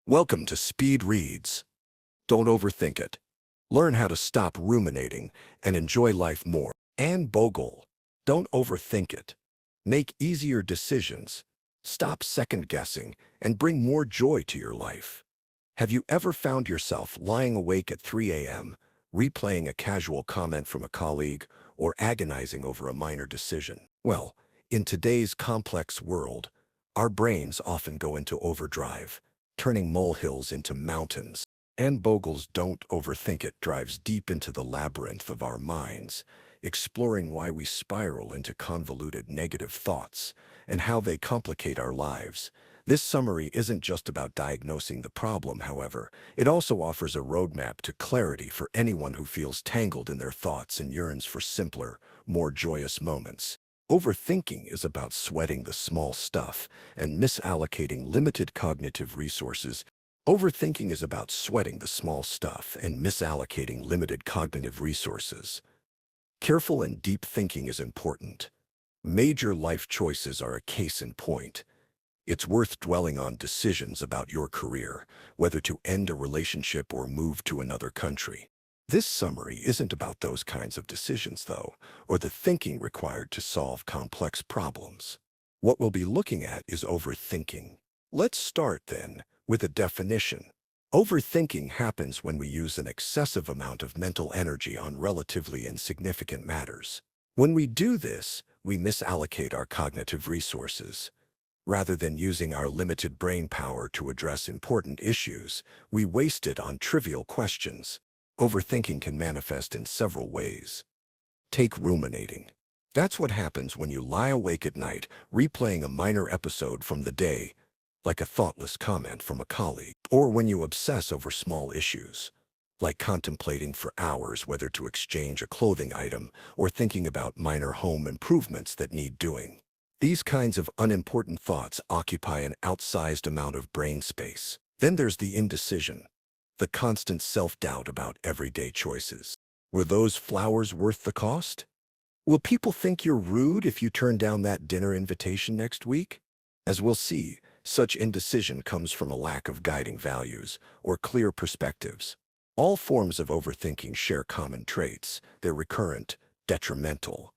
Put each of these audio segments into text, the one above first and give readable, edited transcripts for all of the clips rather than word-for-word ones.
Welcome to Speed Reads. Don't overthink it. Learn how to stop ruminating and enjoy life more. Anne Bogel. Don't overthink it. Make easier decisions. Stop second-guessing and bring more joy to your life. Have you ever found yourself lying awake at 3 a.m., replaying a casual comment from a colleague, or agonizing over a minor decision? Well, in today's complex world, our brains often go into overdrive, turning molehills into mountains. Anne Bogel's Don't Overthink It dives deep into the labyrinth of our minds, exploring why we spiral into convoluted negative thoughts and how they complicate our lives. This summary isn't just about diagnosing the problem, however. It also offers a roadmap to clarity for anyone who feels tangled in their thoughts and yearns for simpler, more joyous moments. Overthinking is about sweating the small stuff and misallocating limited cognitive resources. Overthinking is about sweating the small stuff and misallocating limited cognitive resources. Careful and deep thinking is important. Major life choices are a case in point. It's worth dwelling on decisions about your career, whether to end a relationship or move to another country. This summary isn't about those kinds of decisions, though, or the thinking required to solve complex problems. What we'll be looking at is overthinking. Let's start, then, with a definition. Overthinking happens when we use an excessive amount of mental energy on relatively insignificant matters. When we do this, we misallocate our cognitive resources. Rather than using our limited brain power to address important issues, we waste it on trivial questions. Overthinking can manifest in several ways. Take ruminating. That's what happens when you lie awake at night, replaying a minor episode from the day, like a thoughtless comment from a colleague, or when you obsess over small issues, like contemplating for hours whether to exchange a clothing item or thinking about minor home improvements that need doing. These kinds of unimportant thoughts occupy an outsized amount of brain space. Then there's the indecision, the constant self-doubt about everyday choices. Were those flowers worth the cost? Will people think you're rude if you turn down that dinner invitation next week? As we'll see, such indecision comes from a lack of guiding values or clear perspectives. All forms of overthinking share common traits. They're recurrent, detrimental,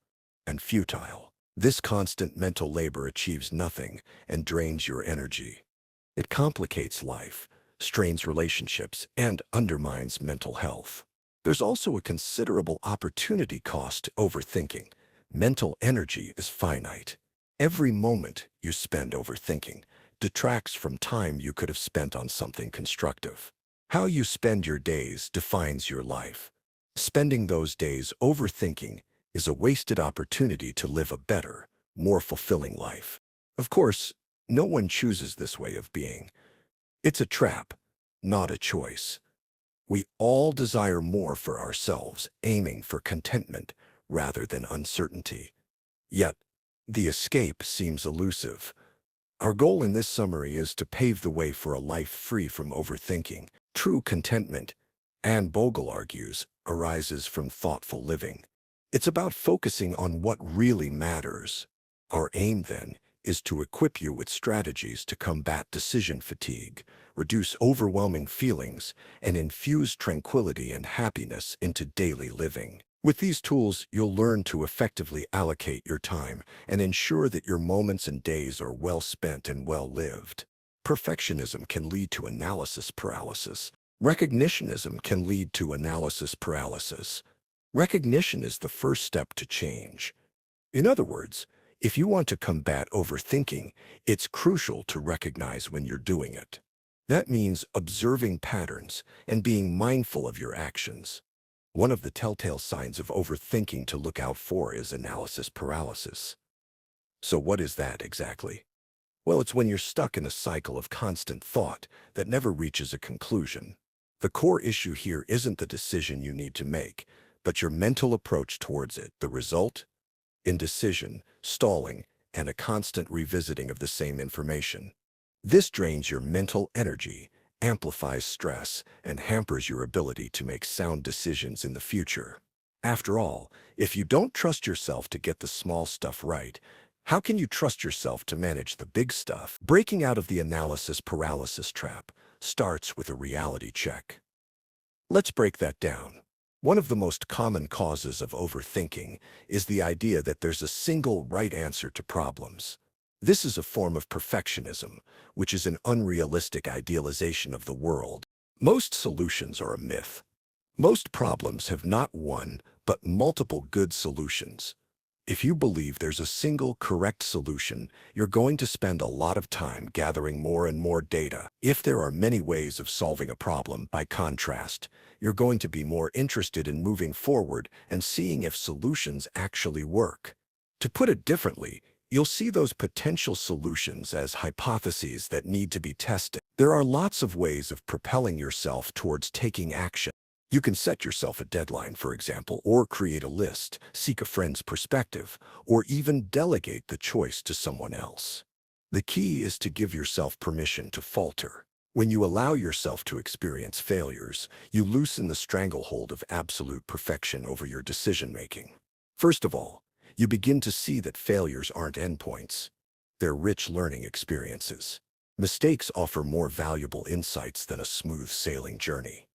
and futile. This constant mental labor achieves nothing and drains your energy. It complicates life, strains relationships, and undermines mental health. There's also a considerable opportunity cost to overthinking. Mental energy is finite. Every moment you spend overthinking detracts from time you could have spent on something constructive. How you spend your days defines your life. Spending those days overthinking is a wasted opportunity to live a better, more fulfilling life. Of course, no one chooses this way of being. It's a trap, not a choice. We all desire more for ourselves, aiming for contentment rather than uncertainty. Yet, the escape seems elusive. Our goal in this summary is to pave the way for a life free from overthinking. True contentment, Anne Bogel argues, arises from thoughtful living. It's about focusing on what really matters. Our aim, then, is to equip you with strategies to combat decision fatigue, reduce overwhelming feelings, and infuse tranquility and happiness into daily living. With these tools, you'll learn to effectively allocate your time and ensure that your moments and days are well spent and well lived. Perfectionism can lead to analysis paralysis. Recognitionism can lead to analysis paralysis. Recognition is the first step to change. In other words, if you want to combat overthinking, it's crucial to recognize when you're doing it. That means observing patterns and being mindful of your actions. One of the telltale signs of overthinking to look out for is analysis paralysis. So what is that exactly? Well, it's when you're stuck in a cycle of constant thought that never reaches a conclusion. The core issue here isn't the decision you need to make, but your mental approach towards it. The result? Indecision, stalling, and a constant revisiting of the same information. This drains your mental energy, amplifies stress, and hampers your ability to make sound decisions in the future. After all, if you don't trust yourself to get the small stuff right, How can you trust yourself to manage the big stuff? Breaking out of the analysis paralysis trap starts with a reality check. Let's break that down. One of the most common causes of overthinking is the idea that there's a single right answer to problems. This is a form of perfectionism, which is an unrealistic idealization of the world. Most solutions are a myth. Most problems have not one, but multiple good solutions. If you believe there's a single correct solution, you're going to spend a lot of time gathering more and more data. If there are many ways of solving a problem, by contrast, you're going to be more interested in moving forward and seeing if solutions actually work. To put it differently, you'll see those potential solutions as hypotheses that need to be tested. There are lots of ways of propelling yourself towards taking action. You can set yourself a deadline, for example, or create a list, seek a friend's perspective, or even delegate the choice to someone else. The key is to give yourself permission to falter. When you allow yourself to experience failures, you loosen the stranglehold of absolute perfection over your decision-making. First of all, you begin to see that failures aren't endpoints. They're rich learning experiences. Mistakes offer more valuable insights than a smooth sailing journey.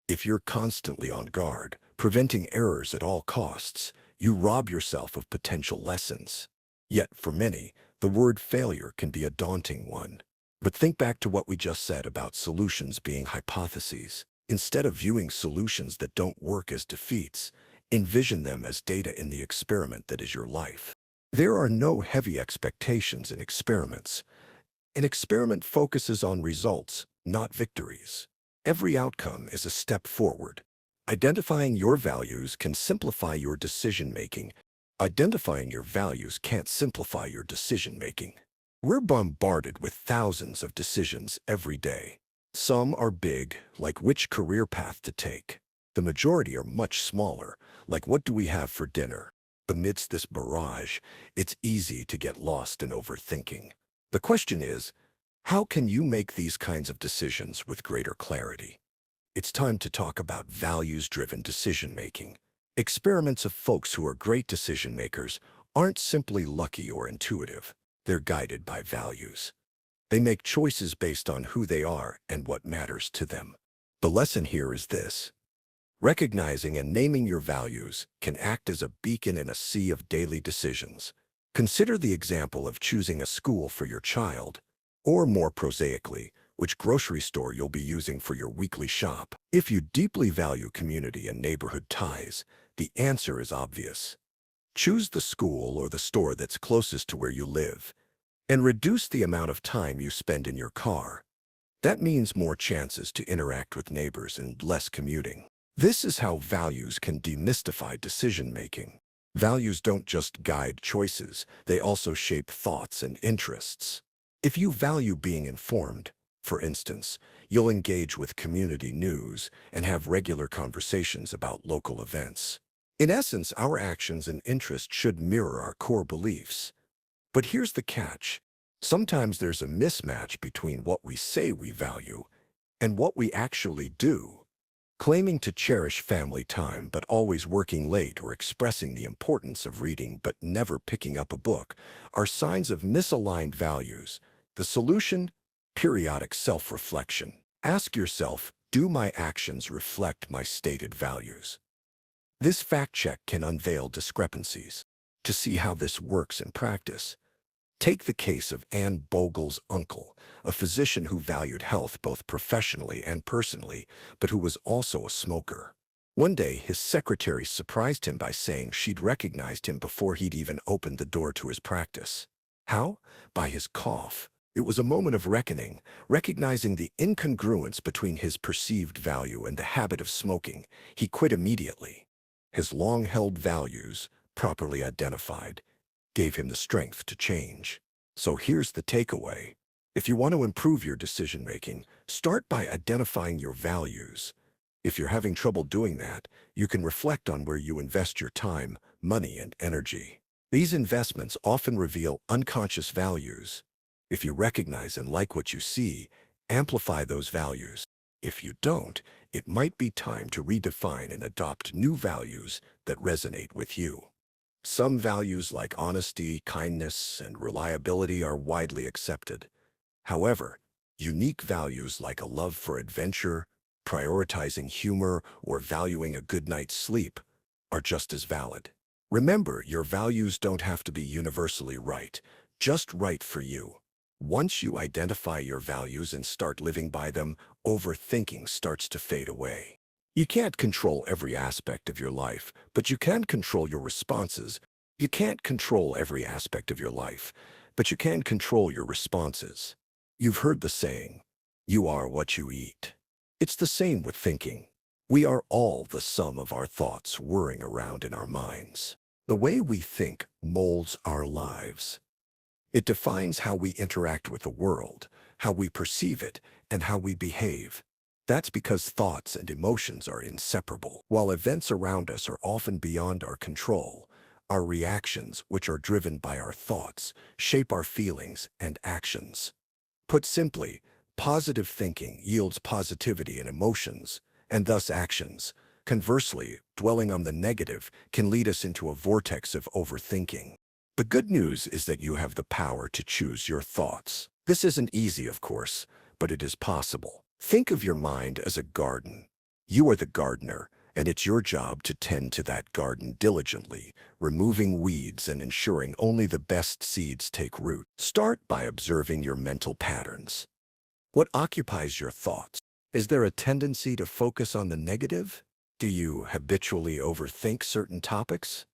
If you're constantly on guard, preventing errors at all costs, you rob yourself of potential lessons. Yet, for many, the word failure can be a daunting one. But think back to what we just said about solutions being hypotheses. Instead of viewing solutions that don't work as defeats, envision them as data in the experiment that is your life. There are no heavy expectations in experiments. An experiment focuses on results, not victories. Every outcome is a step forward. Identifying your values can simplify your decision-making. Identifying your values can't simplify your decision-making. We're bombarded with thousands of decisions every day. Some are big, like which career path to take. The majority are much smaller, like what do we have for dinner? Amidst this barrage, it's easy to get lost in overthinking. The question is, how can you make these kinds of decisions with greater clarity? It's time to talk about values-driven decision-making. Experiments of folks who are great decision-makers aren't simply lucky or intuitive. They're guided by values. They make choices based on who they are and what matters to them. The lesson here is this. Recognizing and naming your values can act as a beacon in a sea of daily decisions. Consider the example of choosing a school for your child, or more prosaically, which grocery store you'll be using for your weekly shop. If you deeply value community and neighborhood ties, the answer is obvious. Choose the school or the store that's closest to where you live, and reduce the amount of time you spend in your car. That means more chances to interact with neighbors and less commuting. This is how values can demystify decision-making. Values don't just guide choices, they also shape thoughts and interests. If you value being informed, for instance, you'll engage with community news and have regular conversations about local events. In essence, our actions and interests should mirror our core beliefs. But here's the catch. Sometimes there's a mismatch between what we say we value and what we actually do. Claiming to cherish family time but always working late, or expressing the importance of reading but never picking up a book are signs of misaligned values. The solution? Periodic self-reflection. Ask yourself, do my actions reflect my stated values? This fact check can unveil discrepancies. To see how this works in practice, take the case of Anne Bogel's uncle, a physician who valued health both professionally and personally, but who was also a smoker. One day, his secretary surprised him by saying she'd recognized him before he'd even opened the door to his practice. How? By his cough. It was a moment of reckoning, recognizing the incongruence between his perceived value and the habit of smoking. He quit immediately. His long-held values, properly identified, gave him the strength to change. So here's the takeaway. If you want to improve your decision-making, start by identifying your values. If you're having trouble doing that, you can reflect on where you invest your time, money, and energy. These investments often reveal unconscious values. If you recognize and like what you see, amplify those values. If you don't, it might be time to redefine and adopt new values that resonate with you. Some values like honesty, kindness, and reliability are widely accepted. However, unique values like a love for adventure, prioritizing humor, or valuing a good night's sleep are just as valid. Remember, your values don't have to be universally right, just right for you. Once you identify your values and start living by them, overthinking starts to fade away. You can't control every aspect of your life, but you can control your responses. You can't control every aspect of your life, but you can control your responses. You've heard the saying, you are what you eat. It's the same with thinking. We are all the sum of our thoughts whirring around in our minds. The way we think molds our lives. It defines how we interact with the world, how we perceive it, and how we behave. That's because thoughts and emotions are inseparable. While events around us are often beyond our control, our reactions, which are driven by our thoughts, shape our feelings and actions. Put simply, positive thinking yields positivity in emotions, and thus actions. Conversely, dwelling on the negative can lead us into a vortex of overthinking. The good news is that you have the power to choose your thoughts. This isn't easy, of course, but it is possible. Think of your mind as a garden. You are the gardener, and it's your job to tend to that garden diligently, removing weeds and ensuring only the best seeds take root. Start by observing your mental patterns. What occupies your thoughts? Is there a tendency to focus on the negative? Do you habitually overthink certain topics?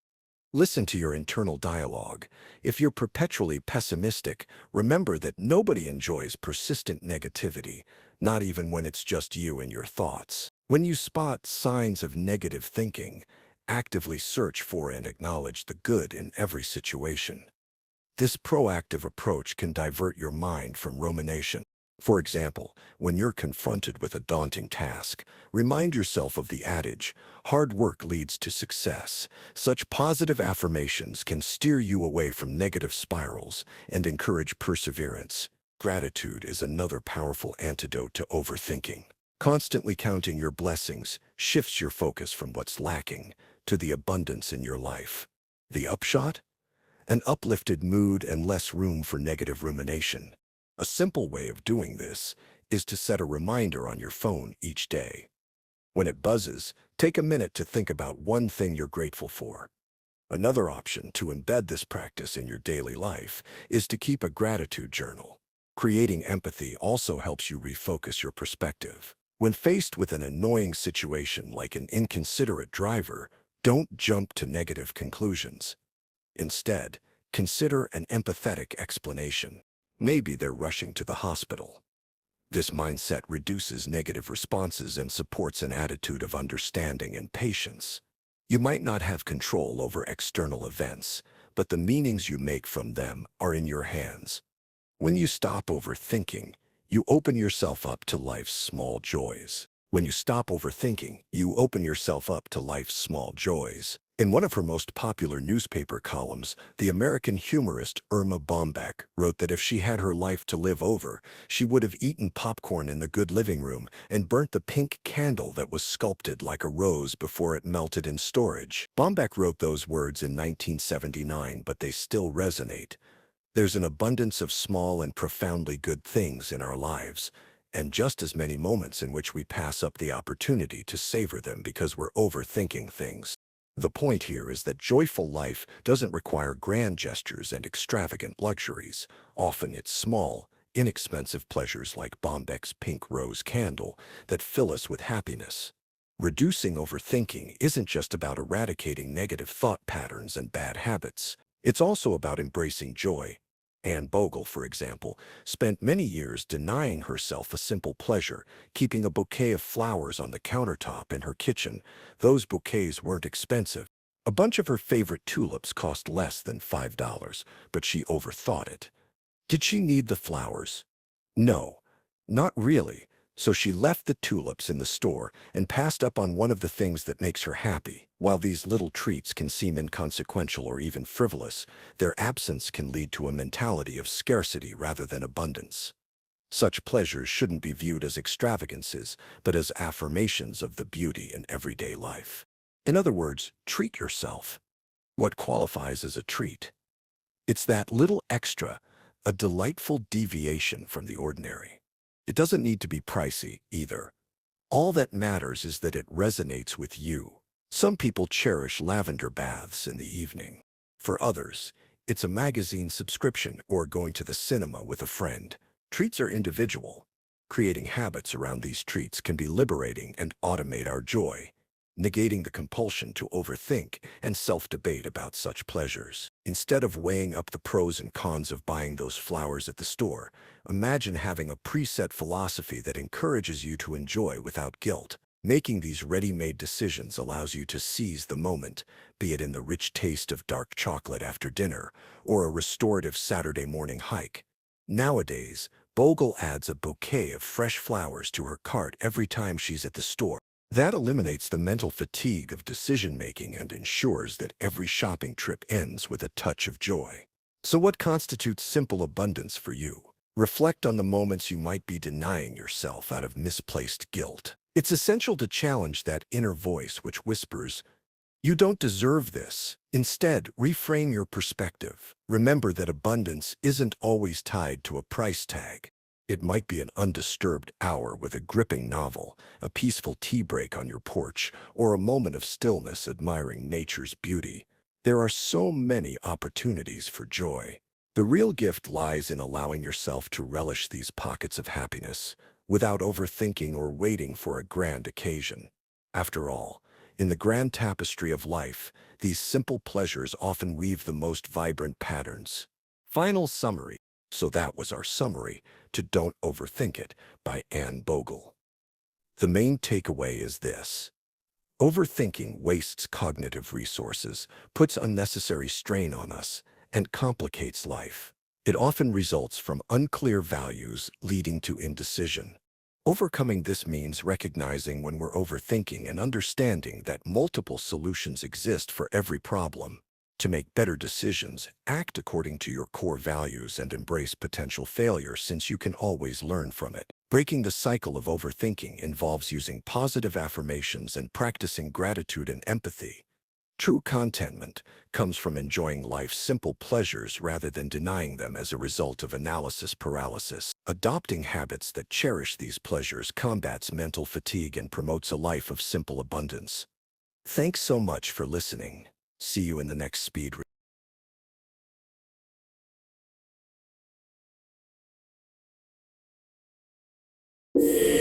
Listen to your internal dialogue. If you're perpetually pessimistic, remember that nobody enjoys persistent negativity, not even when it's just you and your thoughts. When you spot signs of negative thinking, actively search for and acknowledge the good in every situation. This proactive approach can divert your mind from rumination. For example, when you're confronted with a daunting task, remind yourself of the adage, hard work leads to success. Such positive affirmations can steer you away from negative spirals and encourage perseverance. Gratitude is another powerful antidote to overthinking. Constantly counting your blessings shifts your focus from what's lacking to the abundance in your life. The upshot? An uplifted mood and less room for negative rumination. A simple way of doing this is to set a reminder on your phone each day. When it buzzes, take a minute to think about one thing you're grateful for. Another option to embed this practice in your daily life is to keep a gratitude journal. Creating empathy also helps you refocus your perspective. When faced with an annoying situation like an inconsiderate driver, don't jump to negative conclusions. Instead, consider an empathetic explanation. Maybe they're rushing to the hospital. This mindset reduces negative responses and supports an attitude of understanding and patience. You might not have control over external events, but the meanings you make from them are in your hands. When you stop overthinking, you open yourself up to life's small joys. When you stop overthinking, you open yourself up to life's small joys. In one of her most popular newspaper columns, the American humorist Irma Bombeck wrote that if she had her life to live over, she would have eaten popcorn in the good living room and burnt the pink candle that was sculpted like a rose before it melted in storage. Bombeck wrote those words in 1979, but they still resonate. There's an abundance of small and profoundly good things in our lives, and just as many moments in which we pass up the opportunity to savor them because we're overthinking things. The point here is that joyful life doesn't require grand gestures and extravagant luxuries. Often it's small, inexpensive pleasures like Bombeck's pink rose candle that fill us with happiness. Reducing overthinking isn't just about eradicating negative thought patterns and bad habits. It's also about embracing joy. Anne Bogel, for example, spent many years denying herself a simple pleasure, keeping a bouquet of flowers on the countertop in her kitchen. Those bouquets weren't expensive. A bunch of her favorite tulips cost less than $5, but she overthought it. Did she need the flowers? No, not really. So she left the tulips in the store and passed up on one of the things that makes her happy. While these little treats can seem inconsequential or even frivolous, their absence can lead to a mentality of scarcity rather than abundance. Such pleasures shouldn't be viewed as extravagances, but as affirmations of the beauty in everyday life. In other words, treat yourself. What qualifies as a treat? It's that little extra, a delightful deviation from the ordinary. It doesn't need to be pricey either. All that matters is that it resonates with you. Some people cherish lavender baths in the evening. For others, it's a magazine subscription or going to the cinema with a friend. Treats are individual. Creating habits around these treats can be liberating and automate our joy, negating the compulsion to overthink and self-debate about such pleasures. Instead of weighing up the pros and cons of buying those flowers at the store, imagine having a preset philosophy that encourages you to enjoy without guilt. Making these ready-made decisions allows you to seize the moment, be it in the rich taste of dark chocolate after dinner or a restorative Saturday morning hike. Nowadays, Bogle adds a bouquet of fresh flowers to her cart every time she's at the store. That eliminates the mental fatigue of decision-making and ensures that every shopping trip ends with a touch of joy. So what constitutes simple abundance for you? Reflect on the moments you might be denying yourself out of misplaced guilt. It's essential to challenge that inner voice which whispers, "You don't deserve this." Instead, reframe your perspective. Remember that abundance isn't always tied to a price tag. It might be an undisturbed hour with a gripping novel, a peaceful tea break on your porch, or a moment of stillness admiring nature's beauty. There are so many opportunities for joy. The real gift lies in allowing yourself to relish these pockets of happiness without overthinking or waiting for a grand occasion. After all, in the grand tapestry of life, these simple pleasures often weave the most vibrant patterns. Final summary. So that was our summary to Don't Overthink It by Anne Bogel. The main takeaway is this. Overthinking wastes cognitive resources, puts unnecessary strain on us, and complicates life. It often results from unclear values leading to indecision. Overcoming this means recognizing when we're overthinking and understanding that multiple solutions exist for every problem. To make better decisions, act according to your core values and embrace potential failure since you can always learn from it. Breaking the cycle of overthinking involves using positive affirmations and practicing gratitude and empathy. True contentment comes from enjoying life's simple pleasures rather than denying them as a result of analysis paralysis. Adopting habits that cherish these pleasures combats mental fatigue and promotes a life of simple abundance. Thanks so much for listening. See you in the next speed read.